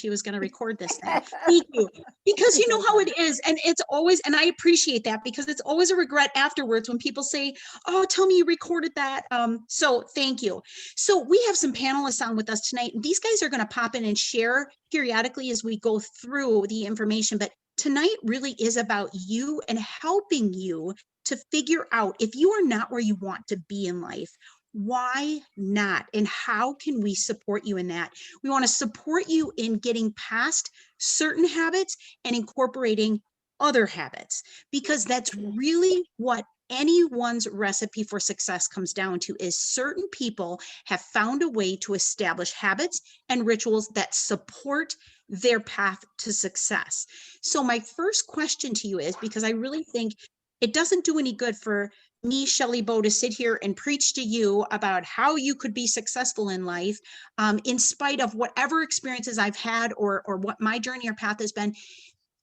she was going to record this thing. Thank you. Because you know how it is. And it's always, and I appreciate that because it's always a regret afterwards when people say, oh, tell me you recorded that. So thank you. So we have some panelists on with us tonight. These guys are going to pop in and share periodically as we go through the information. But tonight really is about you and helping you to figure out if you are not where you want to be in life, why not? And how can we support you in that? We want to support you in getting past certain habits and incorporating other habits, because that's really what anyone's recipe for success comes down to, is certain people have found a way to establish habits and rituals that support their path to success. So my first question to you is, because I really think it doesn't do any good for me, Shelley Bow, to sit here and preach to you about how you could be successful in life, in spite of whatever experiences I've had or what my journey or path has been.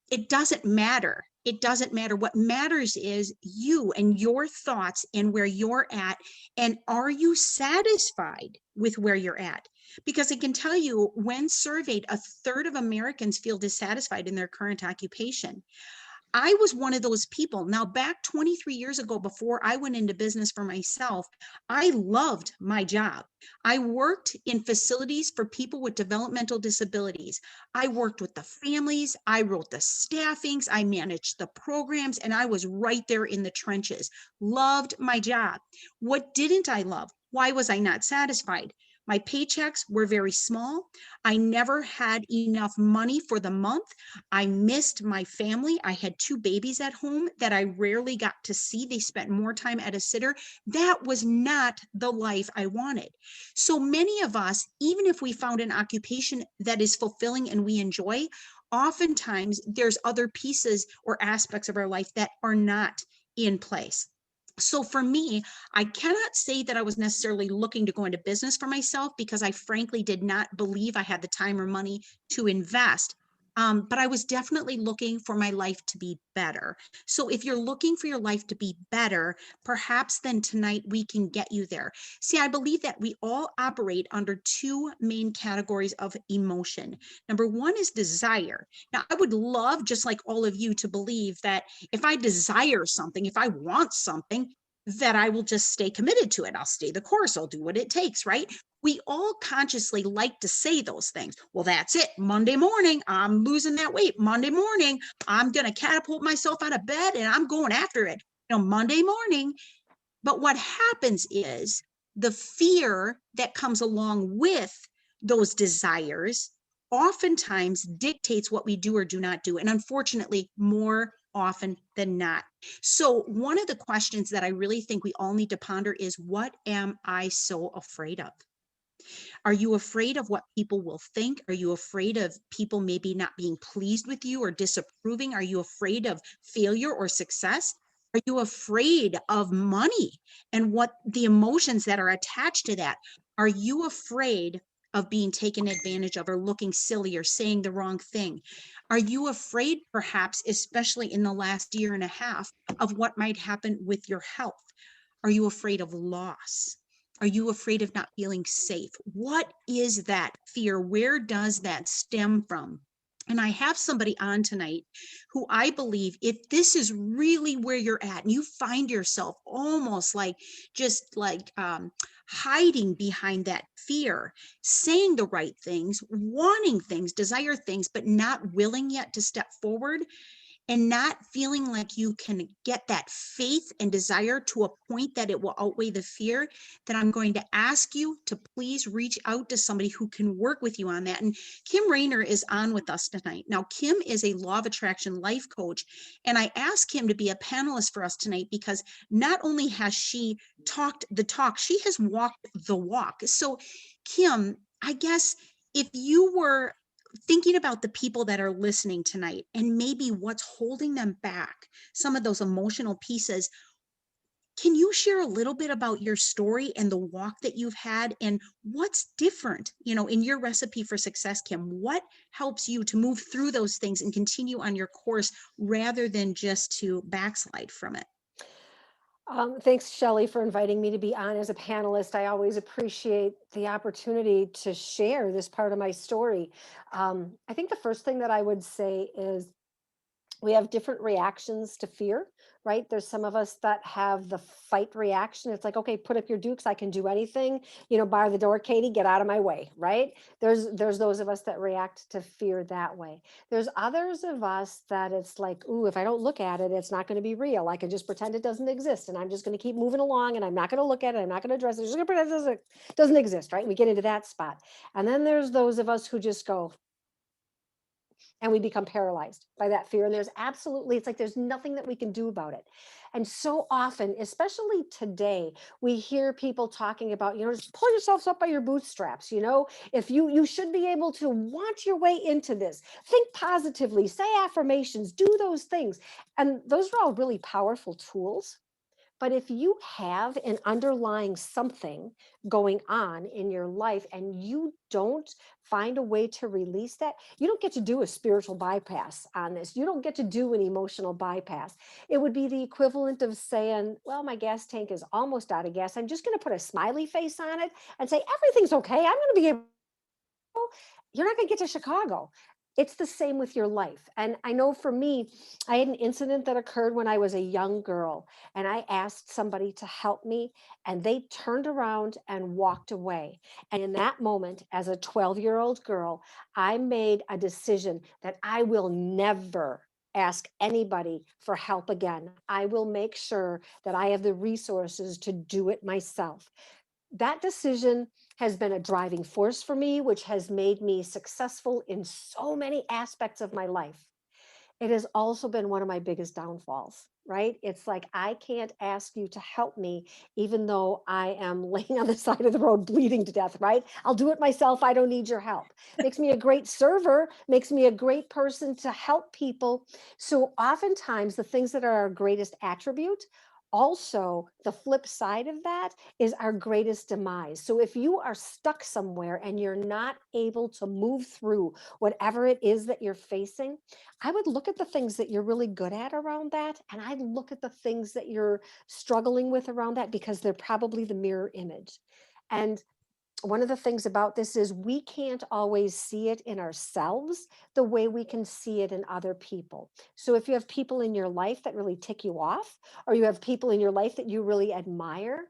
It doesn't matter. It doesn't matter. What matters is you and your thoughts and where you're at. And are you satisfied with where you're at? Because I can tell you, when surveyed, a third of Americans feel dissatisfied in their current occupation. I was one of those people. Now, back 23 years ago, before I went into business for myself, I loved my job. I worked in facilities for people with developmental disabilities. I worked with the families. I wrote the staffings. I managed the programs, and I was right there in the trenches. Loved my job. What didn't I love? Why was I not satisfied? My paychecks were very small. I never had enough money for the month. I missed my family. I had 2 babies at home that I rarely got to see. They spent more time at a sitter. That was not the life I wanted. So many of us, even if we found an occupation that is fulfilling and we enjoy, oftentimes there's other pieces or aspects of our life that are not in place. So for me, I cannot say that I was necessarily looking to go into business for myself, because I frankly did not believe I had the time or money to invest. But I was definitely looking for my life to be better. So if you're looking for your life to be better, perhaps then tonight we can get you there. See, I believe that we all operate under 2 main categories of emotion. Number 1 is desire. Now, I would love, just like all of you, to believe that if I desire something, if I want something, that I will just stay committed to it. I'll stay the course. I'll do what it takes, right? We all consciously like to say those things. Well, that's it. Monday morning, I'm losing that weight. Monday morning, I'm going to catapult myself out of bed and I'm going after it. Monday morning. But what happens is the fear that comes along with those desires oftentimes dictates what we do or do not do. And unfortunately, more often than not. So one of the questions that I really think we all need to ponder is, what am I so afraid of? Are you afraid of what people will think? Are you afraid of people maybe not being pleased with you or disapproving? Are you afraid of failure or success? Are you afraid of money and what the emotions that are attached to that? Are you afraid of being taken advantage of or looking silly or saying the wrong thing? Are you afraid, perhaps, especially in the last year and a half, of what might happen with your health? Are you afraid of loss? Are you afraid of not feeling safe? What is that fear? Where does that stem from? And I have somebody on tonight who I believe, if this is really where you're at and you find yourself almost like just like hiding behind that fear, saying the right things, wanting things, desire things, but not willing yet to step forward, and not feeling like you can get that faith and desire to a point that it will outweigh the fear, then I'm going to ask you to please reach out to somebody who can work with you on that. And Kim Rayner is on with us tonight. Now, Kim is a law of attraction life coach, and I asked Kim to be a panelist for us tonight because not only has she talked the talk, she has walked the walk. So, Kim, I guess if you were thinking about the people that are listening tonight and maybe what's holding them back, some of those emotional pieces, can you share a little bit about your story and the walk that you've had and what's different, in your recipe for success, Kim? What helps you to move through those things and continue on your course rather than just to backslide from it? Thanks, Shelley, for inviting me to be on as a panelist. I always appreciate the opportunity to share this part of my story. I think the first thing that I would say is we have different reactions to fear, right? There's some of us that have the fight reaction. It's like, okay, put up your dukes. I can do anything. Bar the door, Katie, get out of my way, right? There's those of us that react to fear that way. There's others of us that it's like, ooh, if I don't look at it, it's not going to be real. I can just pretend it doesn't exist, and I'm just going to keep moving along, and I'm not going to look at it. I'm not going to address it. I'm just going to pretend it doesn't exist, right? We get into that spot. And then there's those of us who just go, and we become paralyzed by that fear. And it's like there's nothing that we can do about it. And so often, especially today, we hear people talking about, just pull yourselves up by your bootstraps. If you should be able to want your way into this, think positively, say affirmations, do those things. And those are all really powerful tools. But if you have an underlying something going on in your life and you don't find a way to release that, you don't get to do a spiritual bypass on this. You don't get to do an emotional bypass. It would be the equivalent of saying, well, my gas tank is almost out of gas. I'm just going to put a smiley face on it and say, everything's okay. I'm going to be able. You're not going to get to Chicago. It's the same with your life. And I know for me, I had an incident that occurred when I was a young girl, and I asked somebody to help me, and they turned around and walked away. And in that moment, as a 12-year-old girl, I made a decision that I will never ask anybody for help again. I will make sure that I have the resources to do it myself. That decision has been a driving force for me, which has made me successful in so many aspects of my life. It has also been one of my biggest downfalls, right? It's like, I can't ask you to help me, even though I am laying on the side of the road bleeding to death, right? I'll do it myself. I don't need your help. Makes me a great server, makes me a great person to help people. So oftentimes, the things that are our greatest attribute, also the flip side of that is our greatest demise. So if you are stuck somewhere and you're not able to move through whatever it is that you're facing, I would look at the things that you're really good at around that. And I'd look at the things that you're struggling with around that, because they're probably the mirror image. And one of the things about this is we can't always see it in ourselves the way we can see it in other people. So if you have people in your life that really tick you off, or you have people in your life that you really admire,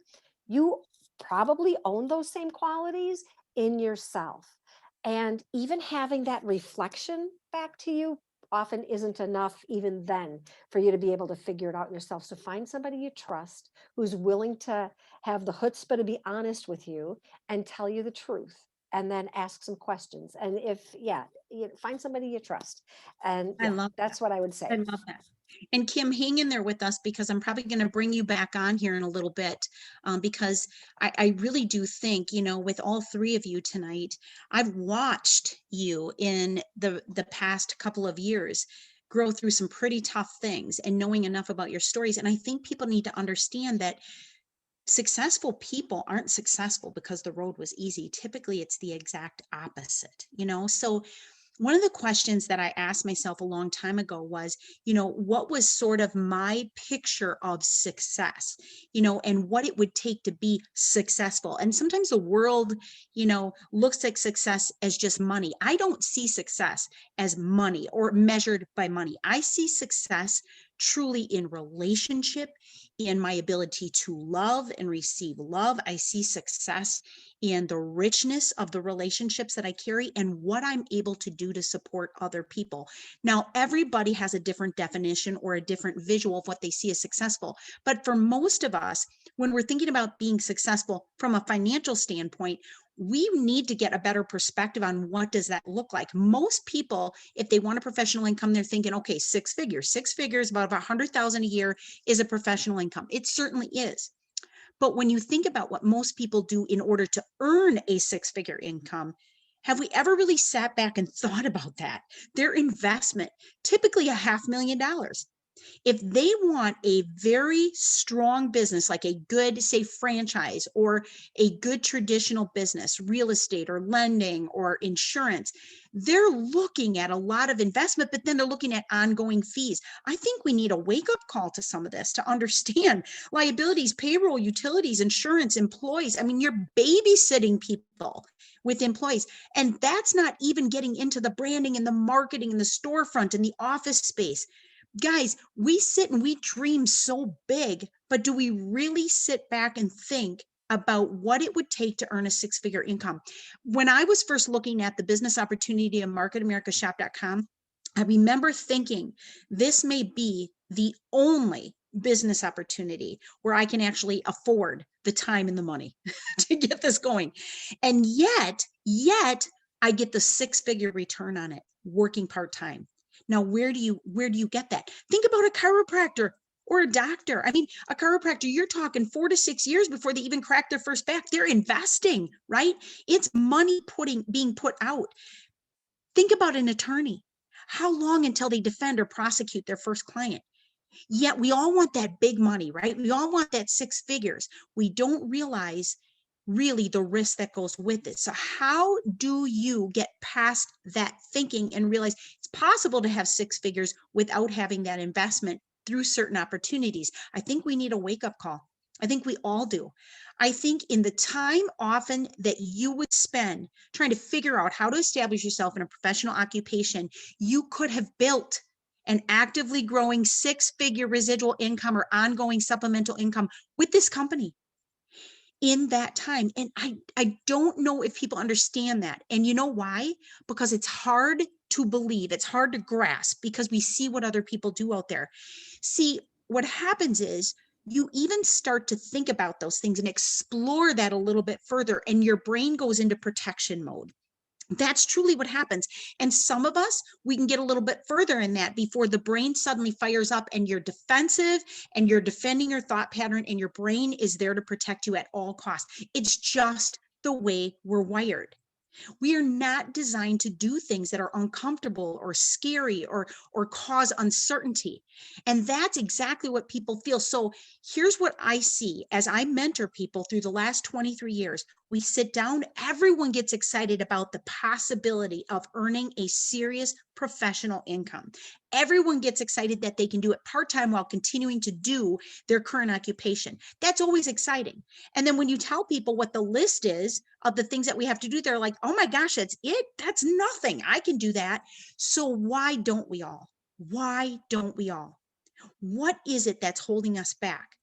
you probably own those same qualities in yourself. And even having that reflection back to you often isn't enough, even then, for you to be able to figure it out yourself. So find somebody you trust who's willing to have the chutzpah to be honest with you and tell you the truth, and then ask some questions. And if, yeah, find somebody you trust. And I yeah, love that. that's what I would I say. love that. And Kim, hang in there with us, because I'm probably going to bring you back on here in a little bit, because I really do think, with all three of you tonight, I've watched you in the past couple of years grow through some pretty tough things, and knowing enough about your stories. And I think people need to understand that successful people aren't successful because the road was easy. Typically, it's the exact opposite. So one of the questions that I asked myself a long time ago was, what was sort of my picture of success, and what it would take to be successful. And sometimes the world, looks at success as just money. I don't see success as money or measured by money. I see success truly in relationship, in my ability to love and receive love. I see success in the richness of the relationships that I carry and what I'm able to do to support other people. Now, everybody has a different definition or a different visual of what they see as successful. But for most of us, when we're thinking about being successful from a financial standpoint, we need to get a better perspective on what does that look like. Most people, if they want a professional income, they're thinking, okay, six figures, about 100,000 a year is a professional income. It certainly is. But when you think about what most people do in order to earn a six-figure income, have we ever really sat back and thought about that? Their investment, typically $500,000. If they want a very strong business, like a good, say, franchise or a good traditional business, real estate or lending or insurance, they're looking at a lot of investment, but then they're looking at ongoing fees. I think we need a wake-up call to some of this to understand liabilities, payroll, utilities, insurance, employees. I mean, you're babysitting people with employees. And that's not even getting into the branding and the marketing and the storefront and the office space. Guys, we sit and we dream so big, but do we really sit back and think about what it would take to earn a six-figure income? When I was first looking at the business opportunity of marketamericashop.com, I remember thinking this may be the only business opportunity where I can actually afford the time and the money to get this going. And yet I get the six-figure return on it working part-time. Now, where do you get that? Think about a chiropractor or a doctor. I mean, a chiropractor, you're talking 4 to 6 years before they even crack their first back. They're investing, right? It's money being put out. Think about an attorney. How long until they defend or prosecute their first client? Yet we all want that big money, right? We all want that six figures. We don't realize really the risk that goes with it. So how do you get past that thinking and realize it's possible to have six figures without having that investment through certain opportunities? I think we need a wake-up call. I think we all do. I think in the time often that you would spend trying to figure out how to establish yourself in a professional occupation, you could have built an actively growing six-figure residual income or ongoing supplemental income with this company in that time. And I don't know if people understand that. And you know why? Because it's hard to believe, it's hard to grasp because we see what other people do out there. See, what happens is you even start to think about those things and explore that a little bit further, and your brain goes into protection mode. That's truly what happens. And some of us, we can get a little bit further in that before the brain suddenly fires up and you're defensive and you're defending your thought pattern, and your brain is there to protect you at all costs. It's just the way we're wired. We are not designed to do things that are uncomfortable or scary or cause uncertainty. And that's exactly what people feel. So here's what I see as I mentor people through the last 23 years. We sit down, everyone gets excited about the possibility of earning a serious professional income. Everyone gets excited that they can do it part-time while continuing to do their current occupation. That's always exciting. And then when you tell people what the list is of the things that we have to do, they're like, oh my gosh, that's it? That's nothing. I can do that. So why don't we all? Why don't we all? What is it that's holding us back?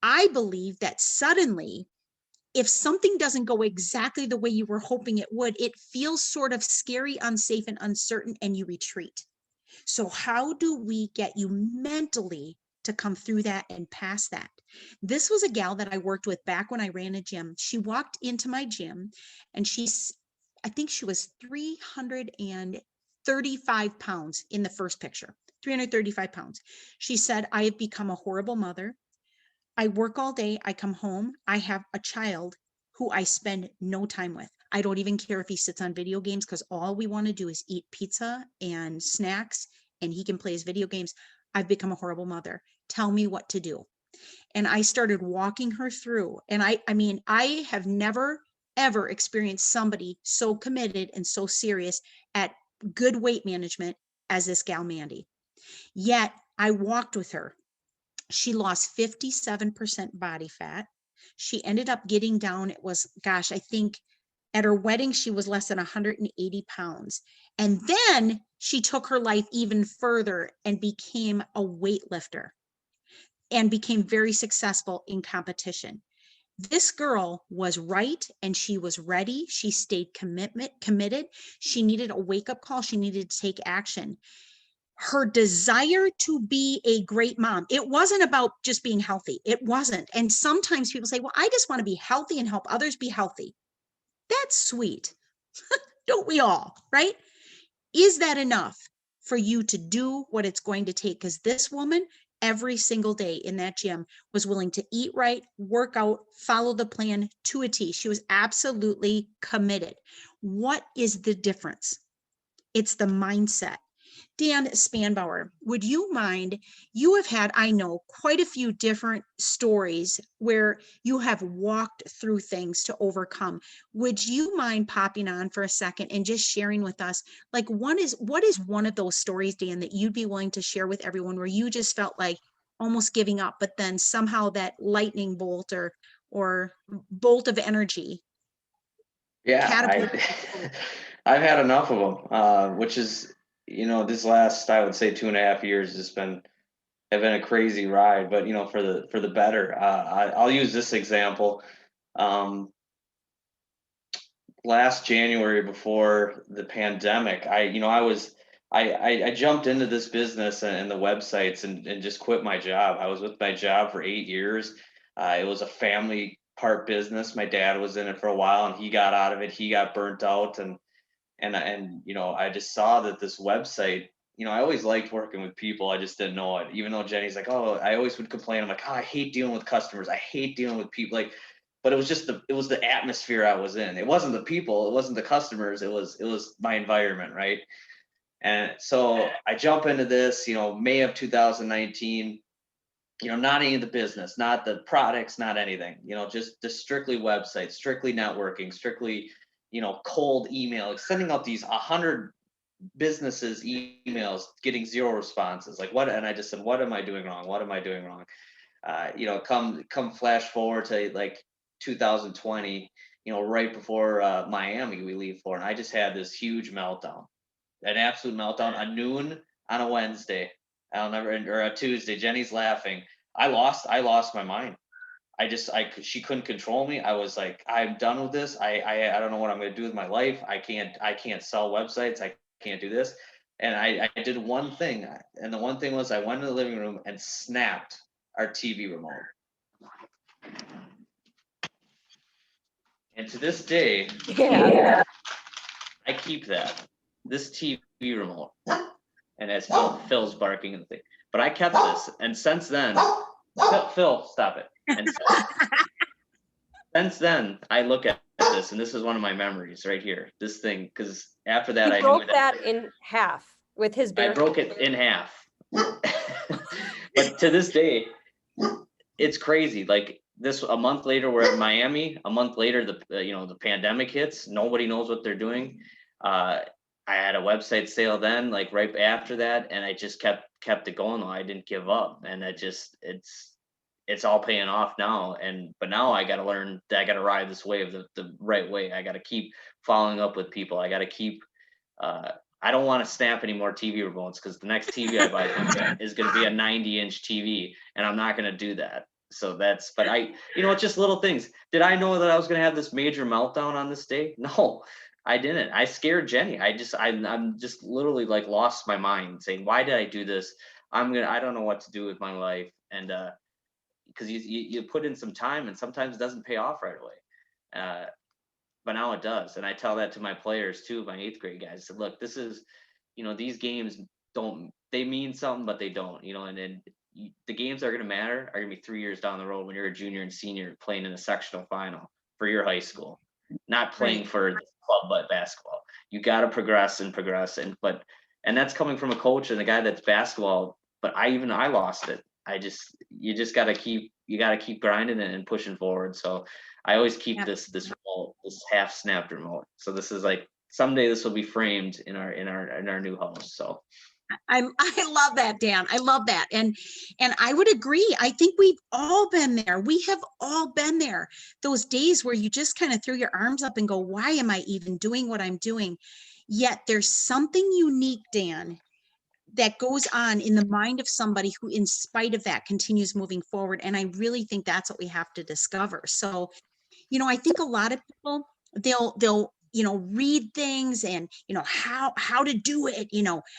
I believe that suddenly, if something doesn't go exactly the way you were hoping it would, it feels sort of scary, unsafe, and uncertain, and you retreat. So how do we get you mentally to come through that and past that? This was a gal that I worked with back when I ran a gym. She walked into my gym and I think she was 335 pounds in the first picture, 335 pounds. She said, I have become a horrible mother. I work all day. I come home. I have a child who I spend no time with. I don't even care if he sits on video games because all we want to do is eat pizza and snacks and he can play his video games. I've become a horrible mother. Tell me what to do. And I started walking her through. And I mean, I have never, ever experienced somebody so committed and so serious at good weight management as this gal, Mandy. Yet I walked with her. She lost 57% body fat. She ended up getting down, it was, gosh, I think at her wedding, she was less than 180 pounds. And then she took her life even further and became a weightlifter and became very successful in competition. This girl was right and she was ready. She stayed committed. She needed a wake-up call. She needed to take action. Her desire to be a great mom. It wasn't about just being healthy. It wasn't. And sometimes people say, well, I just want to be healthy and help others be healthy. That's sweet. Don't we all, right? Is that enough for you to do what it's going to take? Because this woman, every single day in that gym, was willing to eat right, work out, follow the plan to a T. She was absolutely committed. What is the difference? It's the mindset. Dan Spanbauer, would you mind, you have had, I know, quite a few different stories where you have walked through things to overcome. Would you mind popping on for a second and just sharing with us, like, what is one of those stories, Dan, that you'd be willing to share with everyone where you just felt like almost giving up, but then somehow that lightning bolt or bolt of energy Yeah, catapulted? I've had enough of them, which is, this last, I would say 2.5 years have been a crazy ride, but for the better. I'll use this example. Last January, before the pandemic, I jumped into this business and the websites and just quit my job. I was with my job for 8 years. It was a family part business. My dad was in it for a while and he got out of it. He got burnt out and I just saw that this website, I always liked working with people. I just didn't know it. Even though Jenny's like, oh, I always would complain. I'm like, oh, I hate dealing with customers. I hate dealing with people. Like, but it was just the atmosphere I was in. It wasn't the people, it wasn't the customers. It was my environment, right? And so I jump into this, May of 2019. Not any of the business, not the products, not anything. Just strictly websites, strictly networking, strictly cold email, sending out these 100 businesses emails, getting zero responses. Like, what? And I just said, what am I doing wrong? What am I doing wrong? Come flash forward to like 2020, right before Miami we leave for, and I just had this huge meltdown, an absolute meltdown, a noon on a Wednesday. I'll never, or a Tuesday. Jenny's laughing. I lost my mind. She couldn't control me. I was like, I'm done with this. I don't know what I'm going to do with my life. I can't sell websites. I can't do this. And I did one thing. And the one thing was I went in the living room and snapped our TV remote. And to this day, I keep this TV remote. And as Phil's barking and thing, but I kept this. And since then, Phil, stop it. And since then, I look at this, and this is one of my memories right here. This thing, because after that, He I broke knew that in half with his bare. I broke it in half. But to this day, it's crazy. Like a month later, we're in Miami. A month later, the pandemic hits. Nobody knows what they're doing. I had a website sale then, like right after that, and I just kept it going. I didn't give up, and it's all paying off now. But now I got to learn that I got to ride this wave the right way. I got to keep following up with people. I got to keep. I don't want to snap any more TV remotes because the next TV I buy is going to be a 90-inch TV, and I'm not going to do that. So but it's just little things. Did I know that I was going to have this major meltdown on this day? No, I didn't. I scared Jenny. I'm just literally like lost my mind saying, why did I do this? I don't know what to do with my life. And, because you put in some time and sometimes it doesn't pay off right away. But now it does. And I tell that to my players too, my 8th grade guys. I said, look, this is, these games they mean something, but they don't, and then the games that are going to matter are going to be 3 years down the road when you're a junior and senior playing in a sectional final for your high school, not playing for the club but basketball. You got to progress. And that's coming from a coach and a guy that's basketball, but I lost it. You just got to keep grinding and pushing forward. So I always keep this remote, this half snapped remote. So this is like, someday this will be framed in our new house. So I love that, Dan. I love that. And I would agree. I think we've all been there. We have all been there. Those days where you just kind of throw your arms up and go, why am I even doing what I'm doing? Yet there's something unique, Dan, that goes on in the mind of somebody who, in spite of that, continues moving forward. And I really think that's what we have to discover. So, I think a lot of people, they'll read things and, how to do it,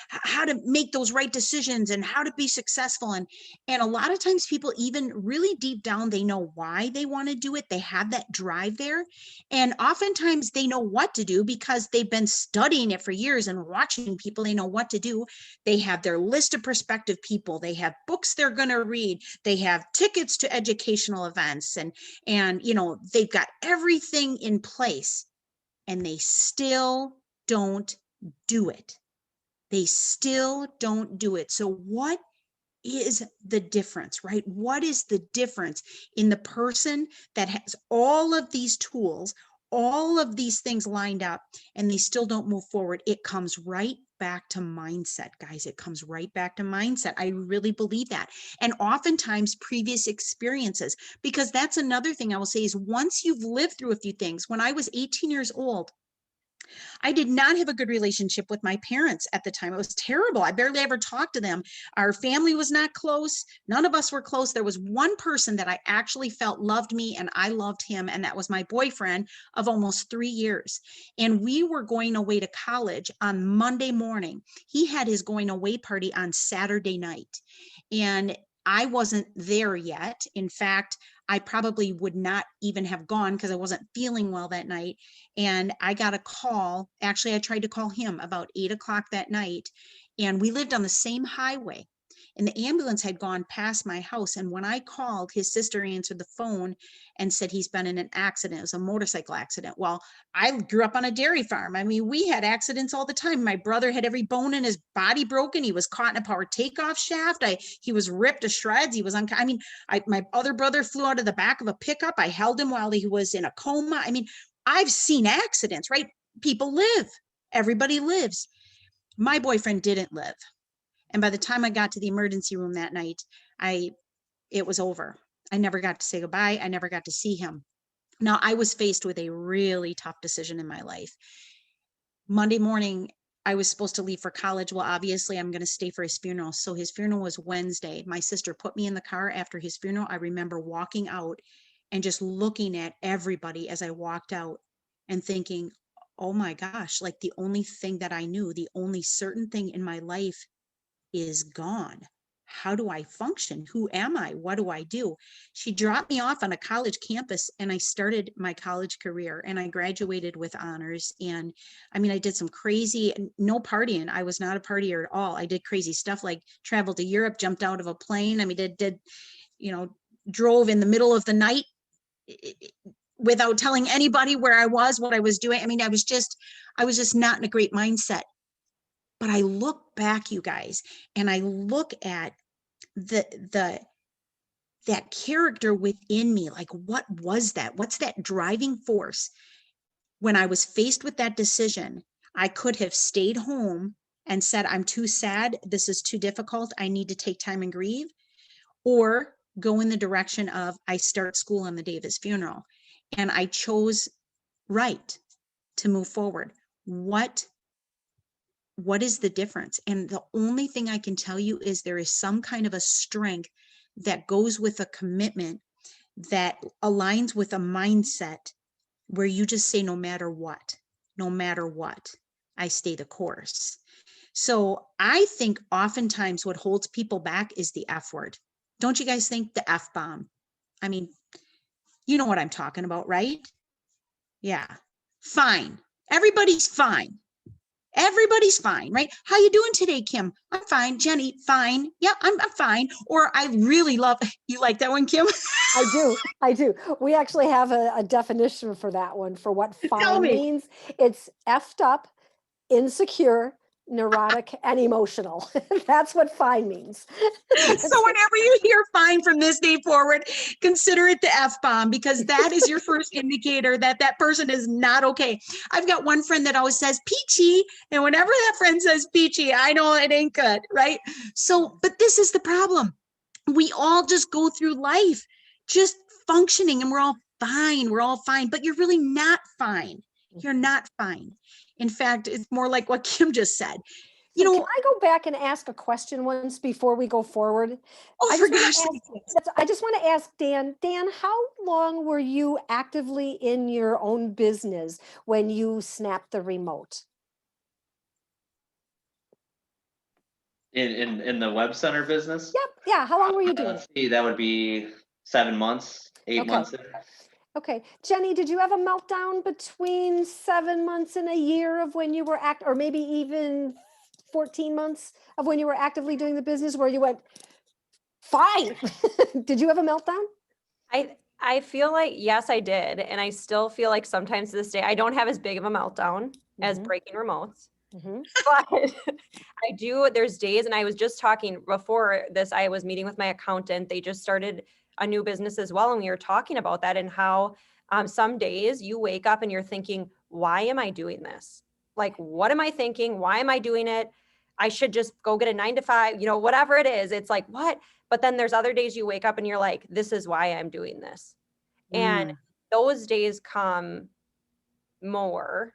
how to make those right decisions and how to be successful. And a lot of times people, even really deep down, they know why they want to do it. They have that drive there. And oftentimes they know what to do because they've been studying it for years and watching people. They know what to do. They have their list of prospective people. They have books they're going to read. They have tickets to educational events and they've got everything in place. And they still don't do it. they still don't do it. So what is the difference, right? What is the difference in the person that has all of these tools, all of these things lined up, and they still don't move forward? It comes right back to mindset, guys. It comes right back to mindset. I really believe that. And oftentimes previous experiences, because that's another thing I will say is once you've lived through a few things. When I was 18 years old, I did not have a good relationship with my parents at the time. It was terrible. I barely ever talked to them. Our family was not close. None of us were close. There was one person that I actually felt loved me and I loved him, and that was my boyfriend of almost 3 years. And we were going away to college on Monday morning. He had his going away party on Saturday night. And I wasn't there yet. In fact, I probably would not even have gone because I wasn't feeling well that night. And I got a call. Actually, I tried to call him about 8 o'clock that night. And we lived on the same highway. And the ambulance had gone past my house. And when I called, his sister answered the phone and said he's been in an accident. It was a motorcycle accident. Well, I grew up on a dairy farm. I mean, we had accidents all the time. My brother had every bone in his body broken. He was caught in a power takeoff shaft. He was ripped to shreds. He was my other brother flew out of the back of a pickup. I held him while he was in a coma. I mean, I've seen accidents, right? People live. Everybody lives. My boyfriend didn't live. And by the time I got to the emergency room that night, it was over. I never got to say goodbye. I never got to see him. Now, I was faced with a really tough decision in my life. Monday morning, I was supposed to leave for college. Well, obviously, I'm going to stay for his funeral. So his funeral was Wednesday. My sister put me in the car after his funeral. I remember walking out and just looking at everybody as I walked out and thinking, oh my gosh, like the only thing that I knew, the only certain thing in my life is gone. How do I function? Who am I? What do I do? She dropped me off on a college campus and I started my college career and I graduated with honors. And I mean, I did some crazy, no partying. I was not a partier at all. I did crazy stuff like traveled to Europe, jumped out of a plane. I mean, drove in the middle of the night without telling anybody where I was, what I was doing. I mean, I was just not in a great mindset. But I look back, you guys, and I look at that character within me. Like, what was that? What's that driving force? When I was faced with that decision, I could have stayed home and said, I'm too sad. This is too difficult. I need to take time and grieve. Or go in the direction of I start school on the day of his funeral. And I chose right to move forward. What is the difference? And the only thing I can tell you is there is some kind of a strength that goes with a commitment that aligns with a mindset where you just say, no matter what, I stay the course. So I think oftentimes what holds people back is the F word. Don't you guys think? The F bomb? I mean, you know what I'm talking about, right? Yeah. Fine. Everybody's fine. Everybody's fine, right? How you doing today, Kim? I'm fine. Jenny, fine. Yeah, I'm fine. Or I really love, you like that one, Kim? I do. We actually have a definition for that one, for what Tell fine me. means. It's effed up, insecure, neurotic, and emotional. That's what fine means. So whenever you hear fine from this day forward, consider it the F-bomb, because that is your first indicator that that person is not okay. I've got one friend that always says peachy. And whenever that friend says peachy, I know it ain't good, right? So, but this is the problem. We all just go through life just functioning and we're all fine, but you're really not fine. You're not fine. In fact, it's more like what Kim just said. Can I go back and ask a question once before we go forward? Oh, for gosh sake. I just want to ask Dan. Dan, how long were you actively in your own business when you snapped the remote? In the web center business? Yep. Yeah. How long were you doing it? Let's see, that would be 7 months, 8 months. Okay. Jenny, did you have a meltdown between 7 months and a year of when you were or maybe even 14 months of when you were actively doing the business where you went, fine? Did you have a meltdown? I feel like, yes, I did. And I still feel like sometimes to this day, I don't have as big of a meltdown as breaking remotes. But there's days, and I was just talking before this, I was meeting with my accountant. They just started a new business as well. And we were talking about that and how some days you wake up and you're thinking, why am I doing this? Like, what am I thinking? Why am I doing it? I should just go get a 9 to 5, whatever it is. It's like, what? But then there's other days you wake up and you're like, this is why I'm doing this. And those days come more,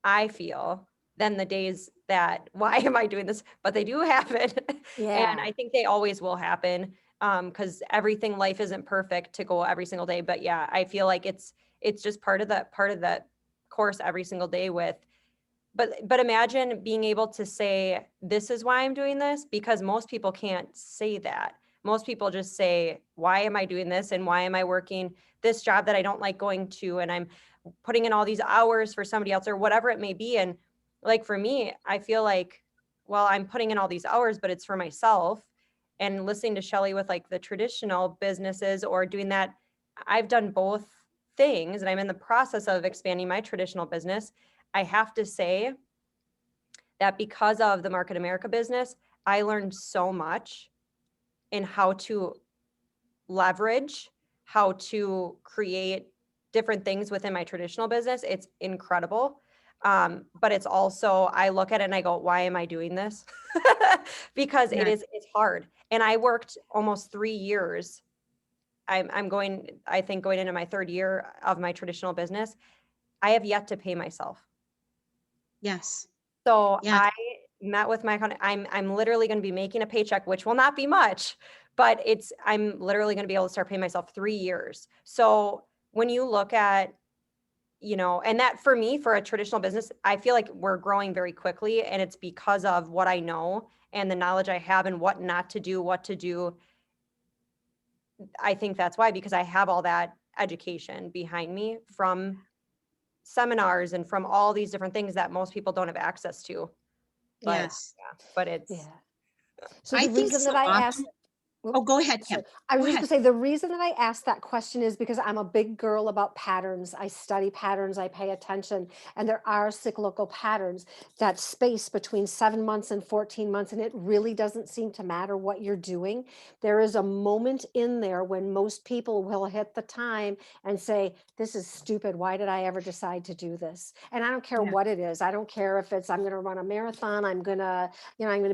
I feel, than the days that, why am I doing this? But they do happen. Yeah. And I think they always will happen, because life isn't perfect to go every single day. But yeah, I feel like it's just part of the course every single day but imagine being able to say, this is why I'm doing this, because most people can't say that. Most people just say, why am I doing this? And why am I working this job that I don't like going to? And I'm putting in all these hours for somebody else or whatever it may be. And like, for me, I feel like, well, I'm putting in all these hours, but it's for myself. And listening to Shelley with like the traditional businesses or doing that, I've done both things and I'm in the process of expanding my traditional business. I have to say that because of the Market America business, I learned so much in how to leverage, how to create different things within my traditional business. It's incredible. But it's also, I look at it and I go, why am I doing this? Because it's hard. And I worked almost 3 years. I'm going into my 3rd year of my traditional business. I have yet to pay myself. Yes. So Yeah. I met with my accountant. I'm literally going to be making a paycheck, which will not be much, but I'm literally going to be able to start paying myself 3 years. So when you look at, and that for me, for a traditional business, I feel like we're growing very quickly, and it's because of what I know and the knowledge I have and what not to do, what to do. I think that's why, because I have all that education behind me from seminars and from all these different things that most people don't have access to. But, Yes. but it's, So I the think reason so that I often- asked, Oh, go ahead, Kim. I was Go just ahead. gonna say, the reason that I asked that question is because I'm a big girl about patterns. I study patterns, I pay attention, and there are cyclical patterns. That space between 7 months and 14 months, and it really doesn't seem to matter what you're doing. There is a moment in there when most people will hit the time and say, this is stupid. Why did I ever decide to do this? And I don't care Yeah. what it is. I don't care if it's, I'm going to run a marathon. I'm going to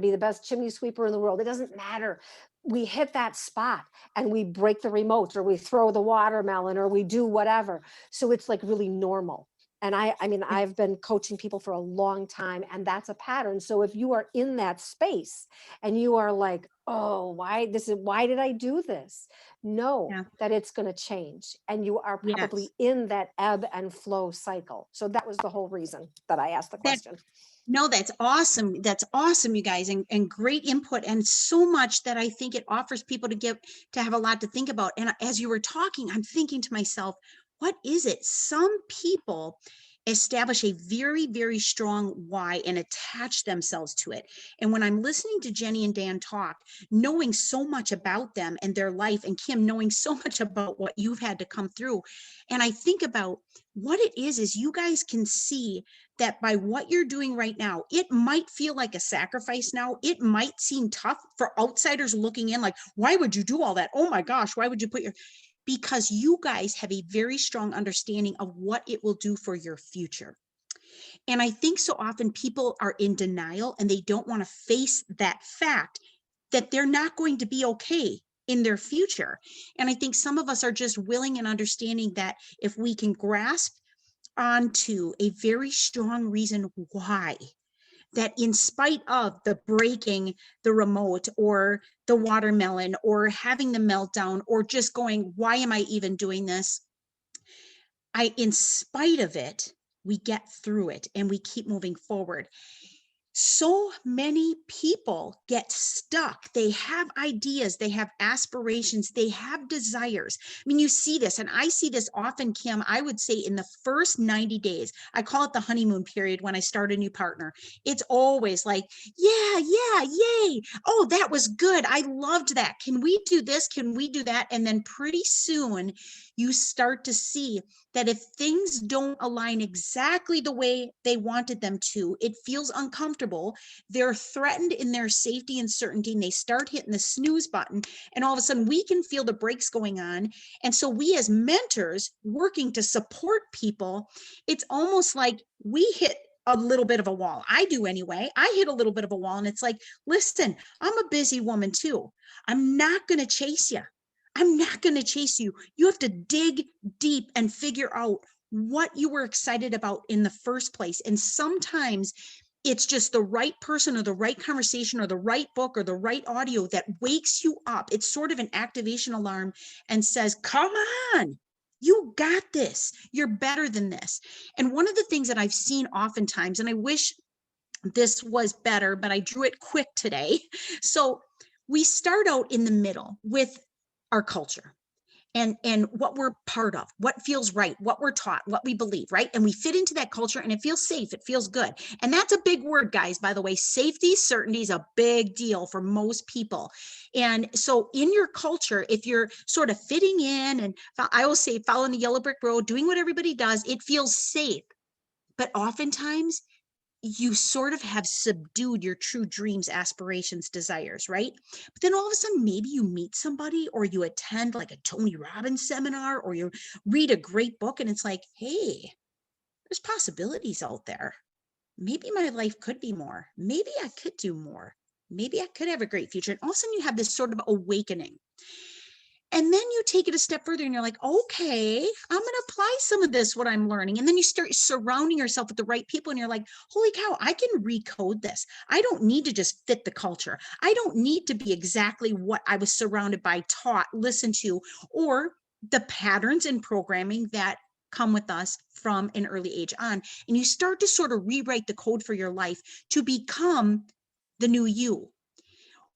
be the best chimney sweeper in the world. It doesn't matter. We hit that spot and we break the remote, or we throw the watermelon, or we do whatever. So it's like really normal. And I mean, I've been coaching people for a long time, and that's a pattern. So if you are in that space and you are like, oh, why did I do this? Know that it's going to change, and you are probably in that ebb and flow cycle. So that was the whole reason that I asked the question. No, that's awesome. That's awesome, you guys, and great input, and so much that I think it offers people to have a lot to think about. And as you were talking, I'm thinking to myself, what is it? Some people establish a very, very strong why and attach themselves to it. And when I'm listening to Jenny and Dan talk, knowing so much about them and their life, and Kim, knowing so much about what you've had to come through, and I think about what it is you guys can see that by what you're doing right now, it might feel like a sacrifice now. It might seem tough for outsiders looking in, like, why would you do all that? Oh my gosh, why would you because you guys have a very strong understanding of what it will do for your future. And I think so often people are in denial and they don't want to face that fact that they're not going to be okay in their future. And I think some of us are just willing and understanding that if we can grasp onto a very strong reason why, that in spite of the breaking the remote or the watermelon or having the meltdown or just going, why am I even doing this? In spite of it, we get through it and we keep moving forward. So many people get stuck. They have ideas, they have aspirations, they have desires. I mean, you see this, and I see this often, Kim. I would say in the first 90 days, I call it the honeymoon period when I start a new partner. It's always like, yeah, yay. Oh, that was good. I loved that. Can we do this? Can we do that? And then pretty soon you start to see that if things don't align exactly the way they wanted them to, it feels uncomfortable. comfortable, they're threatened in their safety and certainty, and they start hitting the snooze button, and all of a sudden we can feel the brakes going on. And so we as mentors working to support people, it's almost like we hit a little bit of a wall. I do anyway. I hit a little bit of a wall, and it's like, listen, I'm a busy woman too. I'm not going to chase you. I'm not going to chase you. You have to dig deep and figure out what you were excited about in the first place. And sometimes it's just the right person or the right conversation or the right book or the right audio that wakes you up. It's sort of an activation alarm and says, come on, you got this. You're better than this. And one of the things that I've seen oftentimes, and I wish this was better, but I drew it quick today. So we start out in the middle with our culture and what we're part of, what feels right, what we're taught, what we believe, right? And we fit into that culture and it feels safe, it feels good. And that's a big word, guys, by the way. Safety, certainty is a big deal for most people. And so in your culture, if you're sort of fitting in, and I will say following the yellow brick road, doing what everybody does, it feels safe. But oftentimes you sort of have subdued your true dreams, aspirations, desires, right? But then all of a sudden, maybe you meet somebody or you attend like a Tony Robbins seminar or you read a great book and it's like, hey, there's possibilities out there. Maybe my life could be more. Maybe I could do more. Maybe I could have a great future. And all of a sudden you have this sort of awakening. And then you take it a step further and you're like, okay, I'm going to apply some of this, what I'm learning. And then you start surrounding yourself with the right people and you're like, holy cow, I can recode this. I don't need to just fit the culture. I don't need to be exactly what I was surrounded by, taught, listened to, or the patterns and programming that come with us from an early age on. And you start to sort of rewrite the code for your life to become the new you.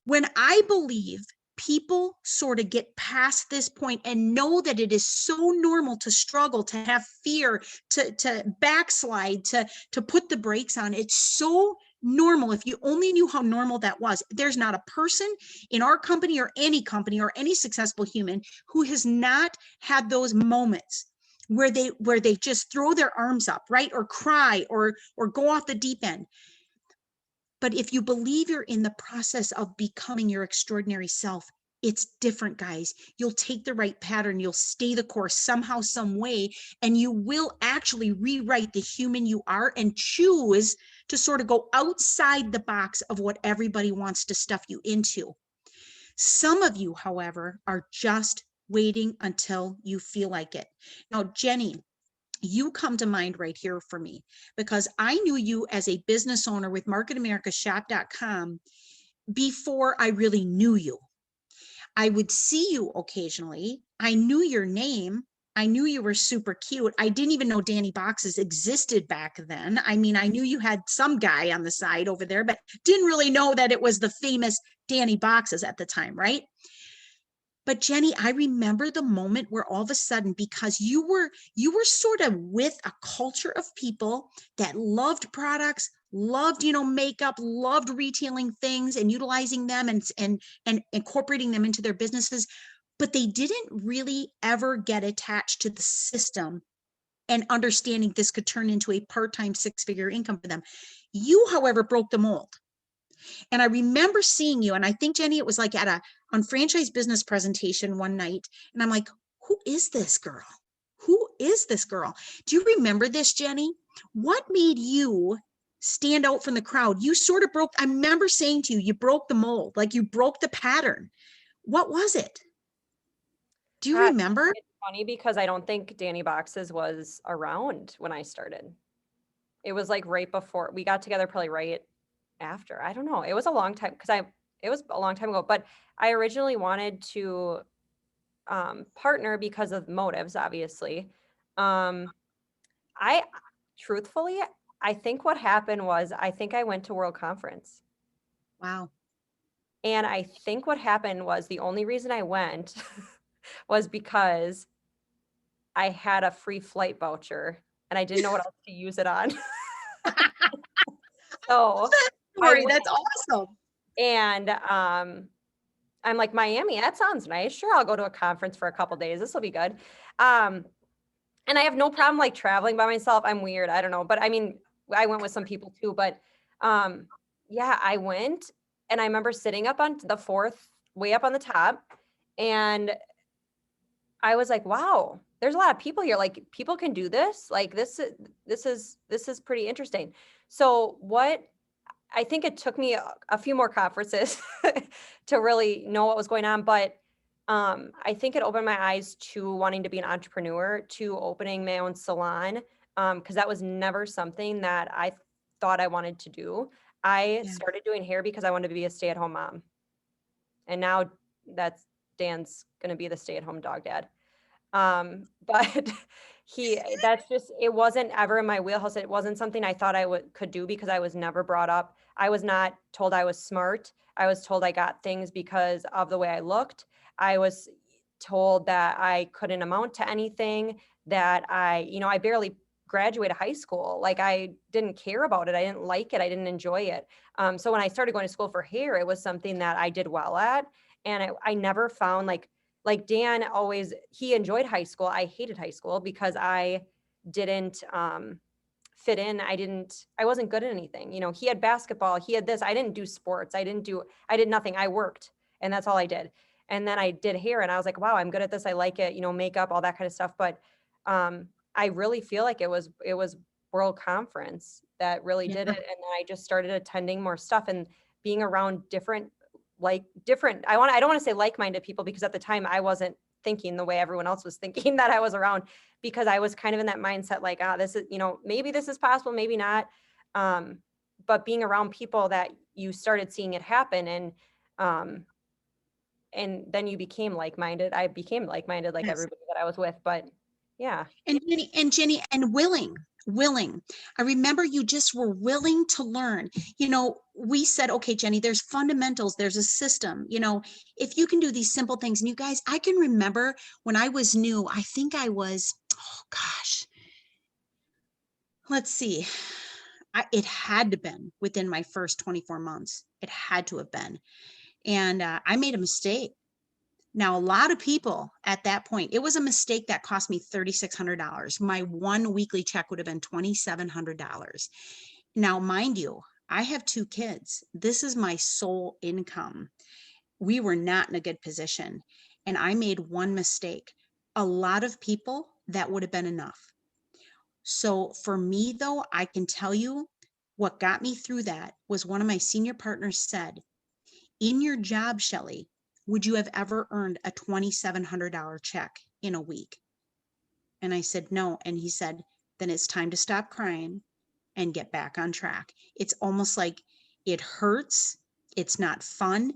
When I believe people sort of get past this point and know that it is so normal to struggle, to have fear, to backslide, to put the brakes on. It's so normal. If you only knew how normal that was. There's not a person in our company or any successful human who has not had those moments where they just throw their arms up, right? Or cry or go off the deep end. But if you believe you're in the process of becoming your extraordinary self, it's different, guys. You'll take the right pattern. You'll stay the course somehow, some way, and you will actually rewrite the human you are and choose to sort of go outside the box of what everybody wants to stuff you into. Some of you, however, are just waiting until you feel like it. Now, Jenny, you come to mind right here for me because I knew you as a business owner with marketamericashop.com before I really knew you. I would see you occasionally. I knew your name. I knew you were super cute. I didn't even know Danny Boxes existed back then. I mean, I knew you had some guy on the side over there, but didn't really know that it was the famous Danny Boxes at the time, right? But Jenny, I remember the moment where all of a sudden, because you were sort of with a culture of people that loved products, loved, makeup, loved retailing things and utilizing them and incorporating them into their businesses, but they didn't really ever get attached to the system and understanding this could turn into a part-time 6-figure income for them. You, however, broke the mold. And I remember seeing you, and I think, Jenny, it was like on franchise business presentation one night. And I'm like, who is this girl? Who is this girl? Do you remember this, Jenny? What made you stand out from the crowd? You sort of broke, I remember saying to you, you broke the mold, like you broke the pattern. What was it? Do you remember? It's funny because I don't think Danny Boxes was around when I started. It was like right before we got together, probably right after. I don't know. It was a long time it was a long time ago, but I originally wanted to partner because of motives, obviously. I truthfully, I think what happened was I think I went to World Conference. Wow. And I think what happened was the only reason I went was because I had a free flight voucher and I didn't know what else to use it on. So That's awesome. And I'm like, Miami, that sounds nice. Sure, I'll go to a conference for a couple days. This will be good. And I have no problem like traveling by myself. I'm weird. I don't know. But I mean, I went with some people too. But Yeah, I went and I remember sitting up on the fourth, way up on the top, and I was like, wow, there's a lot of people here. Like people can do this. Like this is pretty interesting. So what I think it took me a few more conferences to really know what was going on, but I think it opened my eyes to wanting to be an entrepreneur, to opening my own salon, because that was never something that I thought I wanted to do. I Yeah. started doing hair because I wanted to be a stay-at-home mom, and now that's Dan's going to be the stay-at-home dog dad. But that's just, it wasn't ever in my wheelhouse. It wasn't something I thought I could do because I was never brought up. I was not told I was smart. I was told I got things because of the way I looked. I was told that I couldn't amount to anything, that I barely graduated high school. Like I didn't care about it. I didn't like it. I didn't enjoy it. So when I started going to school for hair, it was something that I did well at. And I never found like Dan always, he enjoyed high school. I hated high school because I didn't fit in. I wasn't good at anything. He had basketball, he had this. I didn't do sports. I did nothing. I worked, and that's all I did. And then I did hair and I was like, wow, I'm good at this. I like it, makeup, all that kind of stuff. But I really feel like it was World Conference that really did Yeah. it. And then I just started attending more stuff and being around different, I don't want to say like-minded people, because at the time I wasn't thinking the way everyone else was thinking that I was around, because I was kind of in that mindset, like, this is, maybe this is possible, maybe not. But being around people that you started seeing it happen, and then you became like-minded. I became like-minded, like Yes. everybody that I was with, but yeah. And Jenny, and willing. I remember you just were willing to learn. We said, okay, Jenny, there's fundamentals, there's a system. If you can do these simple things, and you guys, I can remember when I was new, I think I was, oh gosh, let's see. It had to have been within my first 24 months. It had to have been. And I made a mistake. Now, a lot of people at that point, it was a mistake that cost me $3,600. My one weekly check would have been $2,700. Now, mind you, I have 2 kids. This is my sole income. We were not in a good position. And I made one mistake. A lot of people, that would have been enough. So for me, though, I can tell you what got me through that was one of my senior partners said, in your job, Shelley, would you have ever earned a $2,700 check in a week? And I said, no. And he said, then it's time to stop crying and get back on track. It's almost like it hurts. It's not fun,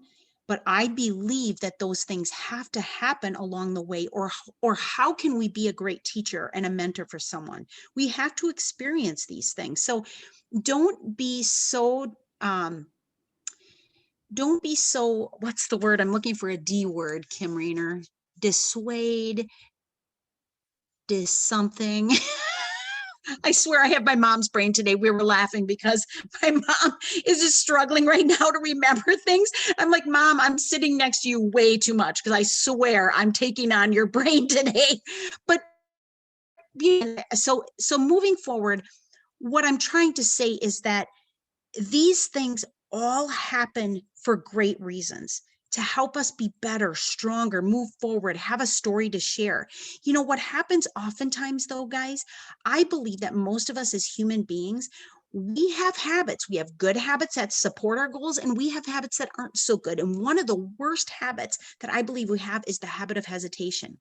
but I believe that those things have to happen along the way, or how can we be a great teacher and a mentor for someone? We have to experience these things. So don't be so, what's the word? I'm looking for a D word, Kim Rainer. Dissuade, something. I swear I have my mom's brain today. We were laughing because my mom is just struggling right now to remember things. I'm like, Mom, I'm sitting next to you way too much because I swear I'm taking on your brain today. But so moving forward, what I'm trying to say is that these things all happen for great reasons, to help us be better, stronger, move forward, have a story to share. What happens oftentimes though, guys, I believe that most of us as human beings, we have habits. We have good habits that support our goals, and we have habits that aren't so good. And one of the worst habits that I believe we have is the habit of hesitation.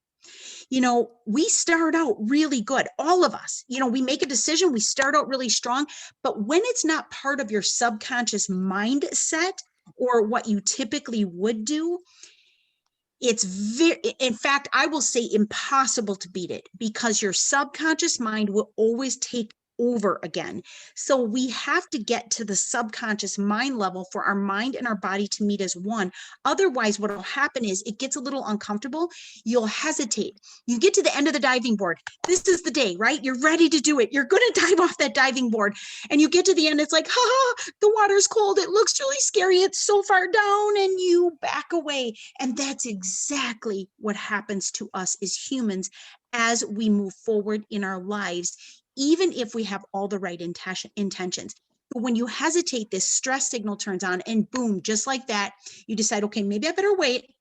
We start out really good, all of us. We make a decision, we start out really strong, but when it's not part of your subconscious mindset or what you typically would do, it's in fact, I will say impossible to beat it, because your subconscious mind will always take over again. So we have to get to the subconscious mind level for our mind and our body to meet as one. Otherwise, what will happen is it gets a little uncomfortable. You'll hesitate. You get to the end of the diving board. This is the day, right? You're ready to do it. You're going to dive off that diving board. And you get to the end. It's like, the water's cold. It looks really scary. It's so far down, and you back away. And that's exactly what happens to us as humans as we move forward in our lives, even if we have all the right intentions. But when you hesitate, this stress signal turns on and boom, just like that, you decide, okay, maybe I better wait,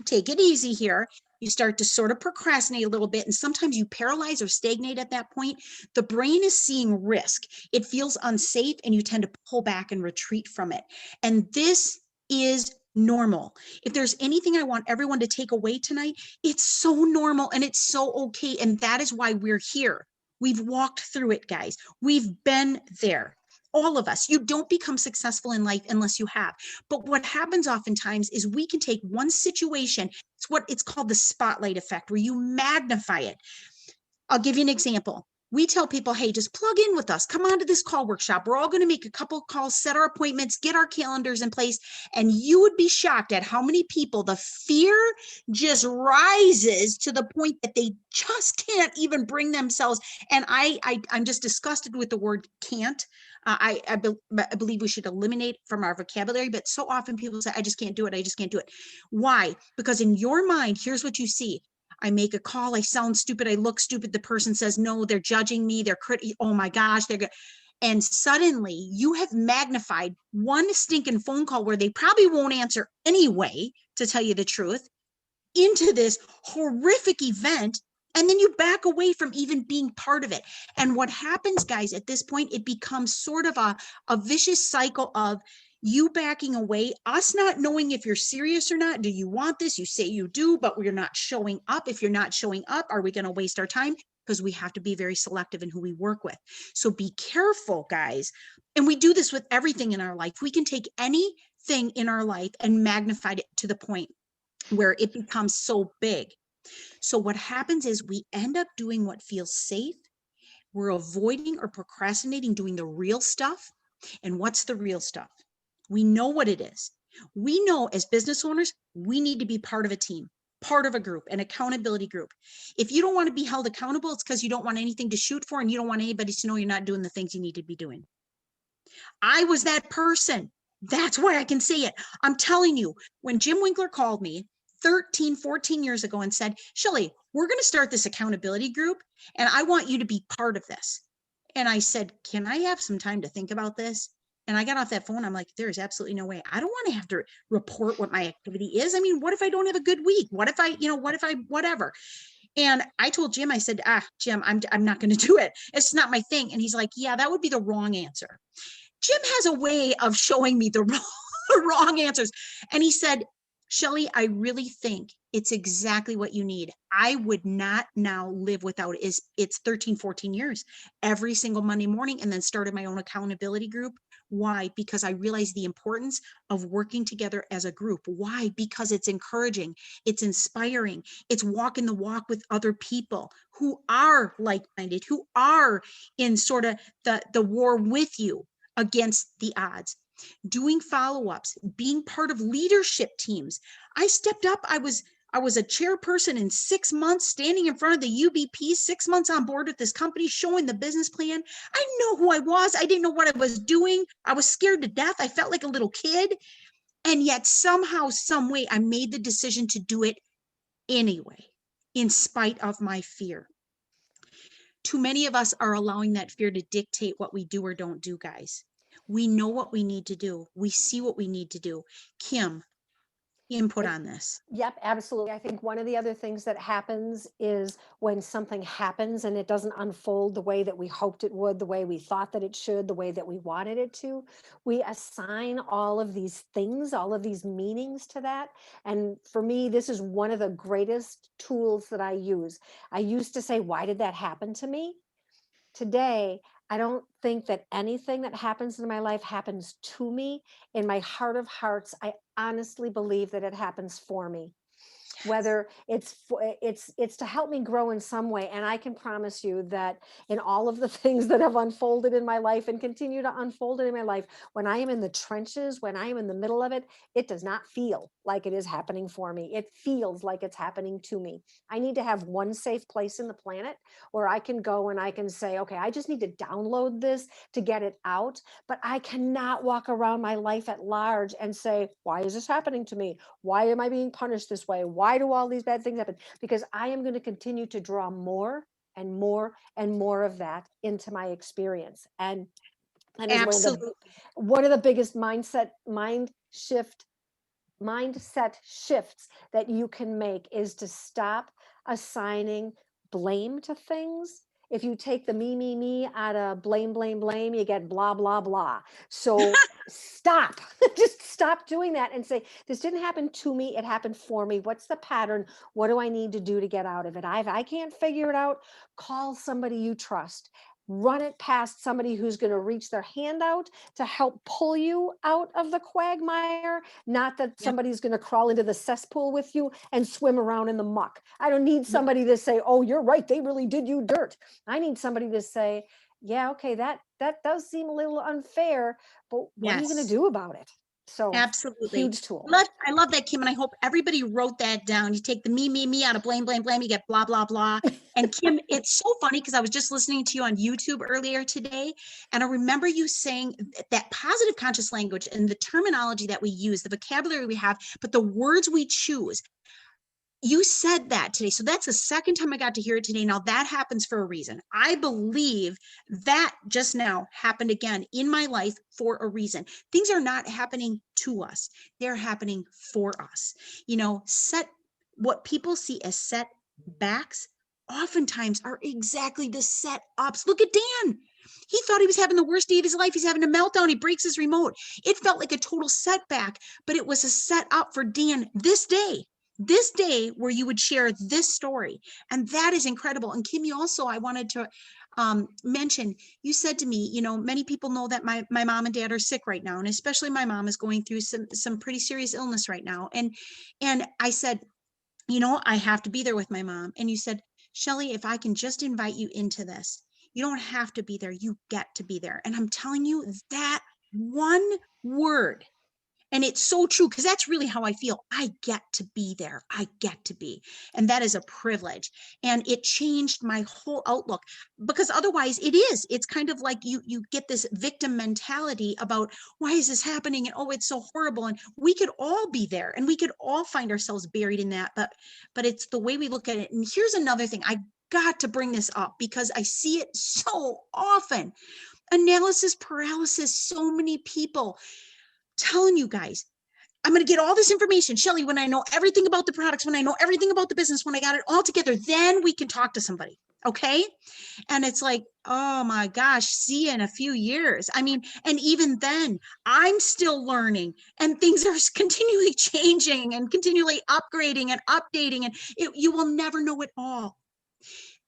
take it easy here. You start to sort of procrastinate a little bit. And sometimes you paralyze or stagnate at that point. The brain is seeing risk. It feels unsafe and you tend to pull back and retreat from it. And this is normal. If there's anything I want everyone to take away tonight, it's so normal and it's so okay. And that is why we're here. We've walked through it, guys. We've been there. All of us. You don't become successful in life unless you have. But what happens oftentimes is we can take one situation, it's called the spotlight effect, where you magnify it. I'll give you an example. We tell people, hey, just plug in with us. Come on to this call workshop. We're all going to make a couple of calls, set our appointments, get our calendars in place. And you would be shocked at how many people the fear just rises to the point that they just can't even bring themselves. And I'm just disgusted with the word can't. I believe we should eliminate from our vocabulary, but so often people say, I just can't do it. I just can't do it. Why? Because in your mind, here's what you see. I make a call, I sound stupid, I look stupid. The person says, no, they're judging me. They're oh my gosh, they're good. And suddenly you have magnified one stinking phone call where they probably won't answer anyway, to tell you the truth, into this horrific event. And then you back away from even being part of it. And what happens, guys, at this point, it becomes sort of a vicious cycle of you backing away, us not knowing if you're serious or not. Do you want this? You say you do, but we're not showing up. If you're not showing up, are we going to waste our time? Because we have to be very selective in who we work with. So be careful, guys. And we do this with everything in our life. We can take anything in our life and magnify it to the point where it becomes so big. So what happens is we end up doing what feels safe. We're avoiding or procrastinating doing the real stuff. And what's the real stuff? We know what it is. We know as business owners, we need to be part of a team, part of a group, an accountability group. If you don't want to be held accountable, it's because you don't want anything to shoot for and you don't want anybody to know you're not doing the things you need to be doing. I was that person. That's why I can say it. I'm telling you, when Jim Winkler called me 13, 14 years ago and said, Shelley, we're going to start this accountability group and I want you to be part of this. And I said, can I have some time to think about this? And I got off that phone. I'm like, there's absolutely no way. I don't want to have to report what my activity is. I mean, what if I don't have a good week? What if whatever? And I told Jim, I said, Jim, I'm not going to do it. It's not my thing. And he's like, yeah, that would be the wrong answer. Jim has a way of showing me the wrong answers. And he said, Shelley, I really think it's exactly what you need. I would not now live without it. It's 13, 14 years, every single Monday morning, and then started my own accountability group. Why? Because I realized the importance of working together as a group. Why? Because it's encouraging, it's inspiring, it's walking the walk with other people who are like-minded, who are in sort of the war with you against the odds. Doing follow-ups, being part of leadership teams. I stepped up. I was a chairperson in 6 months, standing in front of the UBP, 6 months on board with this company, showing the business plan. I know who I was. I didn't know what I was doing. I was scared to death. I felt like a little kid. And yet somehow, some way, I made the decision to do it anyway, in spite of my fear. Too many of us are allowing that fear to dictate what we do or don't do, guys. We know what we need to do. We see what we need to do. Kim, input on this. Yep, absolutely. I think one of the other things that happens is when something happens and it doesn't unfold the way that we hoped it would, the way we thought that it should, the way that we wanted it to, we assign all of these things, all of these meanings to that. And for me, this is one of the greatest tools that I use. I used to say, why did that happen to me? Today, I don't think that anything that happens in my life happens to me. In my heart of hearts, I honestly believe that it happens for me. Whether it's to help me grow in some way. And I can promise you that in all of the things that have unfolded in my life and continue to unfold in my life, when I am in the trenches, when I am in the middle of it, it does not feel like it is happening for me. It feels like it's happening to me. I need to have one safe place in the planet where I can go and I can say, okay, I just need to download this to get it out. But I cannot walk around my life at large and say, why is this happening to me? Why am I being punished this way? Why do all these bad things happen? Because I am going to continue to draw more and more and more of that into my experience. And And is Absolutely. one of the biggest mindset shifts that you can make is to stop assigning blame to things. If you take the me out of blame, you get blah, blah, blah. So stop, just stop doing that and say, this didn't happen to me. It happened for me. What's the pattern? What do I need to do to get out of it? If I can't figure it out, call somebody you trust. Run it past somebody who's going to reach their hand out to help pull you out of the quagmire, not that somebody's going to crawl into the cesspool with you and swim around in the muck. I don't need somebody to say, oh, you're right, they really did you dirt. I need somebody to say, yeah, okay, that does seem a little unfair, but what are you going Yes. to do about it? So Absolutely. huge tool. I love that, Kim, and I hope everybody wrote that down. You take the me out of blame, you get blah, blah, blah. And Kim, it's so funny because I was just listening to you on YouTube earlier today, and I remember you saying that positive conscious language and the terminology that we use, the vocabulary we have, but the words we choose. You said that today. So that's the second time I got to hear it today. Now that happens for a reason. I believe that just now happened again in my life for a reason. Things are not happening to us. They're happening for us. You know, what people see as setbacks oftentimes are exactly the setups. Look at Dan. He thought he was having the worst day of his life. He's having a meltdown. He breaks his remote. It felt like a total setback, but it was a setup for Dan this day where you would share this story. And that is incredible. And Kim, you also, I wanted to mention, you said to me, you know, many people know that my mom and dad are sick right now. And especially my mom is going through some pretty serious illness right now. And I said, you know, I have to be there with my mom. And you said, Shelley, if I can just invite you into this, you don't have to be there. You get to be there. And I'm telling you that one word, and it's so true, because that's really how I feel. I get to be there. I get to be. And that is a privilege. And it changed my whole outlook, because otherwise it's kind of like you get this victim mentality about, why is this happening? And oh, it's so horrible. And we could all be there and we could all find ourselves buried in that. But it's the way we look at it. And here's another thing. I got to bring this up because I see it so often. Analysis paralysis. So many people telling you guys, I'm going to get all this information, Shelley, when I know everything about the products, when I know everything about the business, when I got it all together, then we can talk to somebody. Okay. And it's like, oh my gosh, see you in a few years. I mean, and even then I'm still learning and things are continually changing and continually upgrading and updating, and you will never know it all.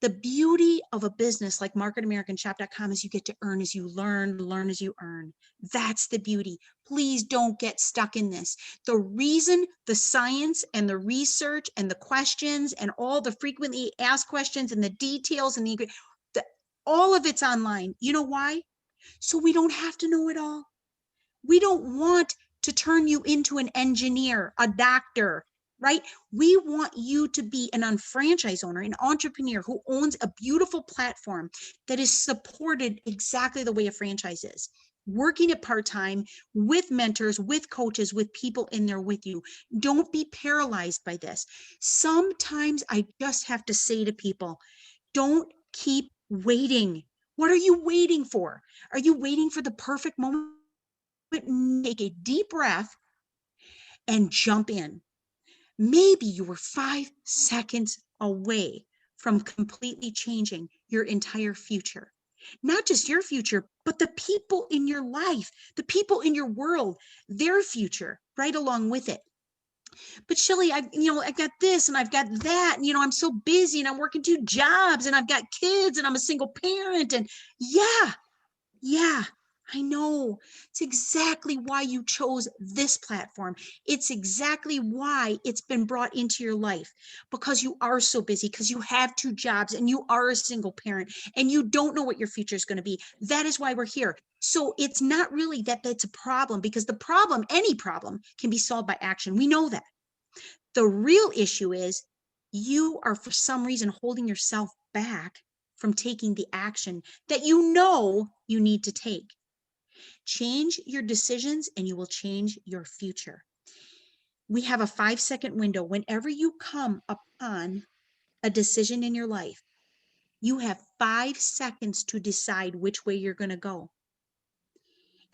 The beauty of a business like marketamericanshop.com is you get to earn as you learn as you earn. That's the beauty. Please don't get stuck in this. The reason the science and the research and the questions and all the frequently asked questions and the details and all of it's online. You know why? So we don't have to know it all. We don't want to turn you into an engineer, a doctor, right? We want you to be an unfranchised owner, an entrepreneur who owns a beautiful platform that is supported exactly the way a franchise is. Working it part-time with mentors, with coaches, with people in there with you. Don't be paralyzed by this. Sometimes I just have to say to people, don't keep waiting. What are you waiting for? Are you waiting for the perfect moment? Take a deep breath and jump in. Maybe you were 5 seconds away from completely changing your entire future. Not just your future, but the people in your life, the people in your world, their future, right along with it. But Shelley, I've got this and I've got that, and I'm so busy and I'm working 2 jobs and I've got kids and I'm a single parent, and yeah, I know. It's exactly why you chose this platform. It's exactly why it's been brought into your life, because you are so busy, because you have 2 jobs and you are a single parent and you don't know what your future is going to be. That is why we're here. So it's not really that's a problem, because the problem, any problem, can be solved by action. We know that. The real issue is you are for some reason holding yourself back from taking the action that you know you need to take. Change your decisions and you will change your future. We have a 5-second window. Whenever you come upon a decision in your life, you have 5 seconds to decide which way you're going to go.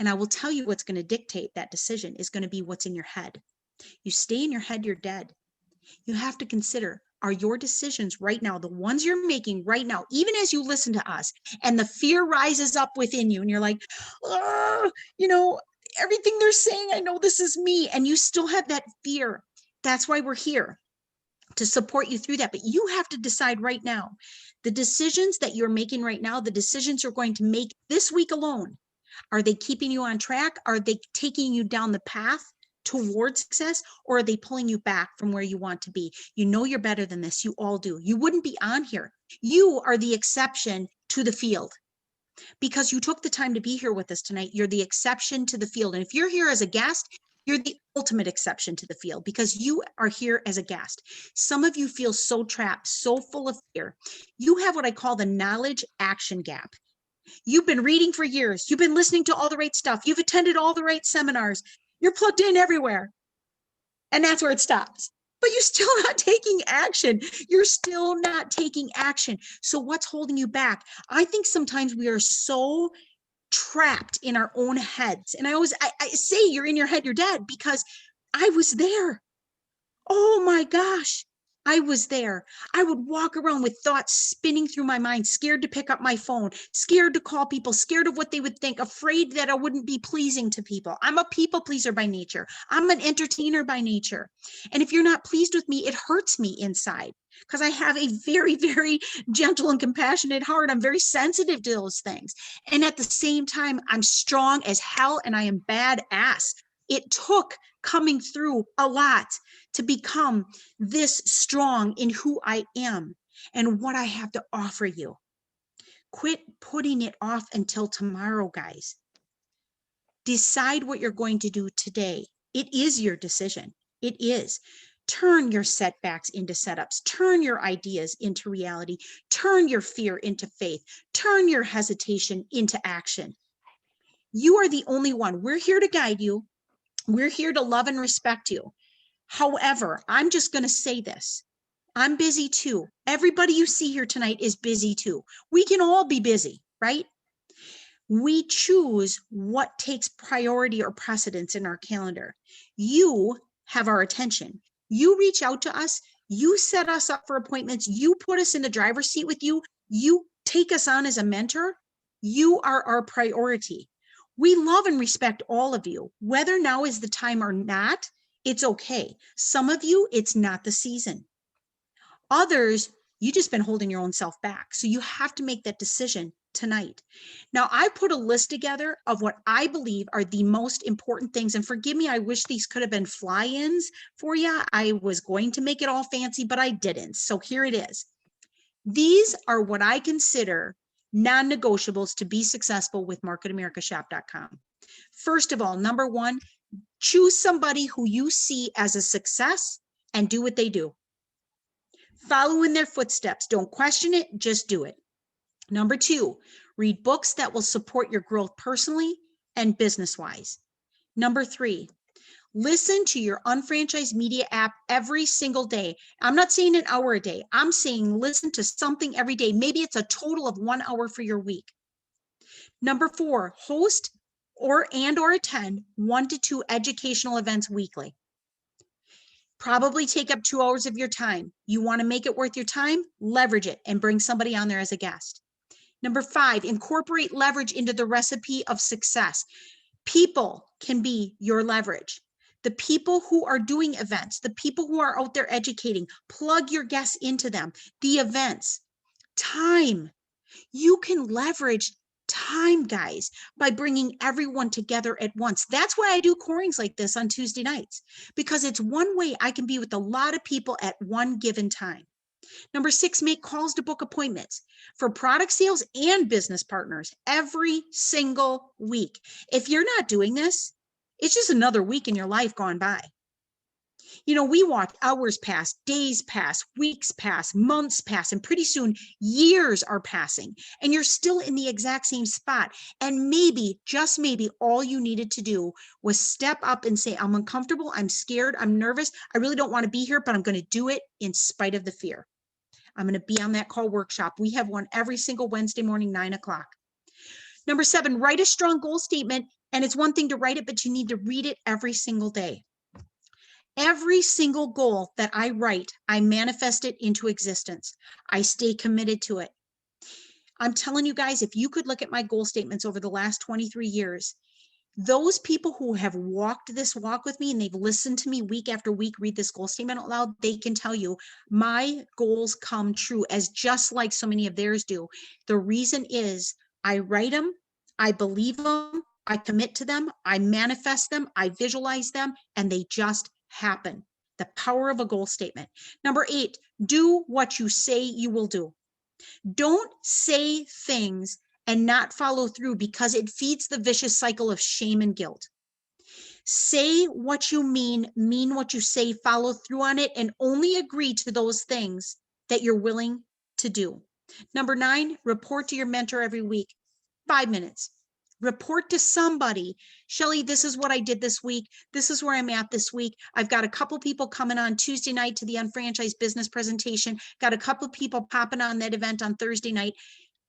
And I will tell you what's going to dictate that decision is going to be what's in your head. You stay in your head, you're dead. You have to consider, are your decisions right now, the ones you're making right now, even as you listen to us and the fear rises up within you and you're like, oh, you know, everything they're saying, I know this is me. And you still have that fear. That's why we're here, to support you through that. But you have to decide right now, the decisions that you're making right now, the decisions you're going to make this week alone, are they keeping you on track? Are they taking you down the path towards success, or are they pulling you back from where you want to be? You know you're better than this. You all do. You wouldn't be on here. You are the exception to the field because you took the time to be here with us tonight. You're the exception to the field. And if you're here as a guest, you're the ultimate exception to the field because you are here as a guest. Some of you feel so trapped, so full of fear. You have what I call the knowledge action gap. You've been reading for years. You've been listening to all the right stuff. You've attended all the right seminars. You're plugged in everywhere. And that's where it stops. But you're still not taking action. You're still not taking action. So what's holding you back? I think sometimes we are so trapped in our own heads. And I say you're in your head, you're dead, because I was there. Oh my gosh. I was there. I would walk around with thoughts spinning through my mind, scared to pick up my phone, scared to call people, scared of what they would think, afraid that I wouldn't be pleasing to people. I'm a people pleaser by nature. I'm an entertainer by nature. And if you're not pleased with me, it hurts me inside because I have a very, very gentle and compassionate heart. I'm very sensitive to those things. And at the same time, I'm strong as hell and I am badass. It took coming through a lot to become this strong in who I am and what I have to offer you. Quit putting it off until tomorrow, guys. Decide what you're going to do today. It is your decision. It is. Turn your setbacks into setups. Turn your ideas into reality. Turn your fear into faith. Turn your hesitation into action. You are the only one. We're here to guide you. We're here to love and respect you. However, I'm just going to say this. I'm busy too. Everybody you see here tonight is busy too. We can all be busy, right? We choose what takes priority or precedence in our calendar. You have our attention. You reach out to us. You set us up for appointments. You put us in the driver's seat with you. You take us on as a mentor. You are our priority. We love and respect all of you. Whether now is the time or not, it's okay. Some of you, it's not the season. Others, you just been holding your own self back. So you have to make that decision tonight. Now, I put a list together of what I believe are the most important things. And forgive me, I wish these could have been fly-ins for you. I was going to make it all fancy, but I didn't. So here it is. These are what I consider non-negotiables to be successful with marketamericashop.com. First of all, number one, choose somebody who you see as a success and do what they do. Follow in their footsteps. Don't question it, just do it. Number two, read books that will support your growth personally and business-wise. Number three, listen to your unfranchised media app every single day. I'm not saying an hour a day. I'm saying listen to something every day. Maybe it's a total of 1 hour for your week. Number four, host or attend 1 to 2 educational events weekly. Probably take up 2 hours of your time. You want to make it worth your time? Leverage it and bring somebody on there as a guest. Number five, incorporate leverage into the recipe of success. People can be your leverage. The people who are doing events, the people who are out there educating, plug your guests into them. The events, time. You can leverage time, guys, by bringing everyone together at once. That's why I do courings like this on Tuesday nights, because it's one way I can be with a lot of people at one given time. Number six, make calls to book appointments for product sales and business partners every single week. If you're not doing this, it's just another week in your life gone by. You know, we watch hours pass, days pass, weeks pass, months pass, and pretty soon years are passing, and you're still in the exact same spot. And maybe, just maybe, all you needed to do was step up and say, I'm uncomfortable, I'm scared, I'm nervous, I really don't want to be here, but I'm going to do it in spite of the fear. I'm going to be on that call workshop. We have one every single Wednesday morning, 9 o'clock. Number seven, write a strong goal statement And it's one thing to write it, but you need to read it every single day. Every single goal that I write, I manifest it into existence. I stay committed to it. I'm telling you guys, if you could look at my goal statements over the last 23 years, those people who have walked this walk with me and they've listened to me week after week read this goal statement out loud, they can tell you my goals come true as just like so many of theirs do. The reason is I write them, I believe them, I commit to them, I manifest them, I visualize them, and they just happen. The power of a goal statement. Number 8, do what you say you will do. Don't say things and not follow through because it feeds the vicious cycle of shame and guilt. Say what you mean what you say, follow through on it, and only agree to those things that you're willing to do. Number 9, report to your mentor every week, 5 minutes. Report to somebody. Shelly, this is what I did this week. This is where I'm at this week. I've got a couple people coming on Tuesday night to the unfranchised business presentation. Got a couple people popping on that event on Thursday night.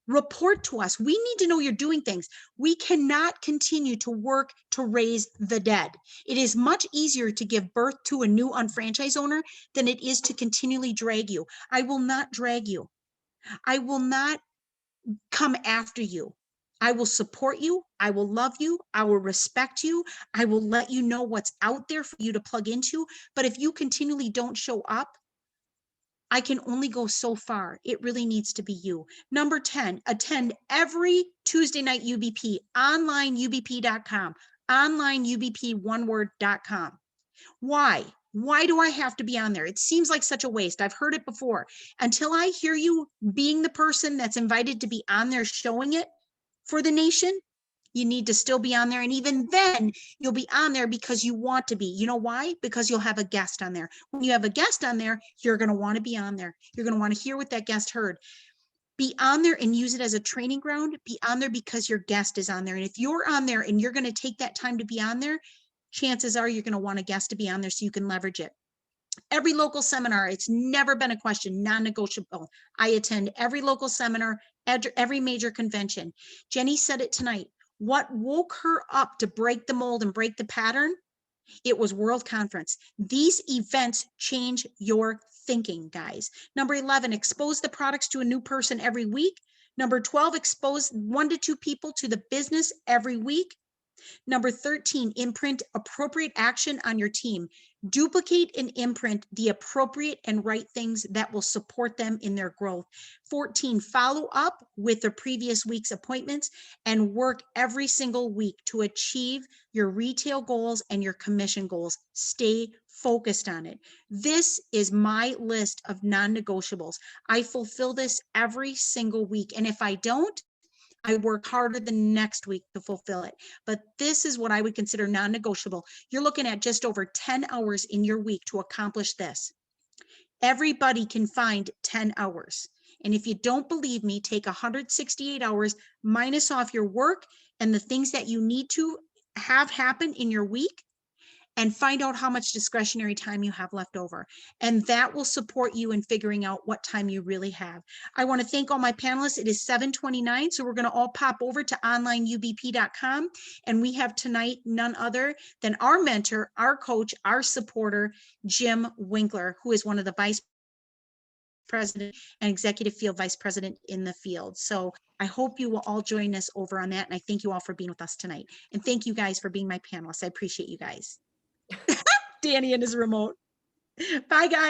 Report to us. We need to know you're doing things. We cannot continue to work to raise the dead. It is much easier to give birth to a new unfranchised owner than it is to continually drag you. I will not drag you. I will not come after you. I will support you. I will love you. I will respect you. I will let you know what's out there for you to plug into. But if you continually don't show up, I can only go so far. It really needs to be you. Number 10, attend every Tuesday night UBP, onlineubp.com, onlineubp1word.com. Why? Why do I have to be on there? It seems like such a waste. I've heard it before. Until I hear you being the person that's invited to be on there showing it for the nation, you need to still be on there. And even then, you'll be on there because you want to be. You know why? Because you'll have a guest on there. When you have a guest on there, you're going to want to be on there. You're going to want to hear what that guest heard. Be on there and use it as a training ground. Be on there because your guest is on there. And if you're on there and you're going to take that time to be on there, chances are you're going to want a guest to be on there so you can leverage it. Every local seminar, it's never been a question, non-negotiable. I attend every local seminar, every major convention. Jenny said it tonight. What woke her up to break the mold and break the pattern? It was World Conference. These events change your thinking, guys. Number 11, expose the products to a new person every week. Number 12, expose 1 to 2 people to the business every week. Number 13, imprint appropriate action on your team. Duplicate and imprint the appropriate and right things that will support them in their growth. 14, follow up with the previous week's appointments and work every single week to achieve your retail goals and your commission goals. Stay focused on it. This is my list of non-negotiables. I fulfill this every single week. And if I don't, I work harder the next week to fulfill it. But this is what I would consider non-negotiable. You're looking at just over 10 hours in your week to accomplish this. Everybody can find 10 hours. And if you don't believe me, take 168 hours, minus off your work and the things that you need to have happen in your week, and find out how much discretionary time you have left over. And that will support you in figuring out what time you really have. I want to thank all my panelists. It is 7:29, so we're going to all pop over to onlineubp.com. And we have tonight none other than our mentor, our coach, our supporter, Jim Winkler, who is one of the vice president and executive field vice president in the field. So I hope you will all join us over on that. And I thank you all for being with us tonight. And thank you guys for being my panelists. I appreciate you guys. Danny and his remote. Bye, guys.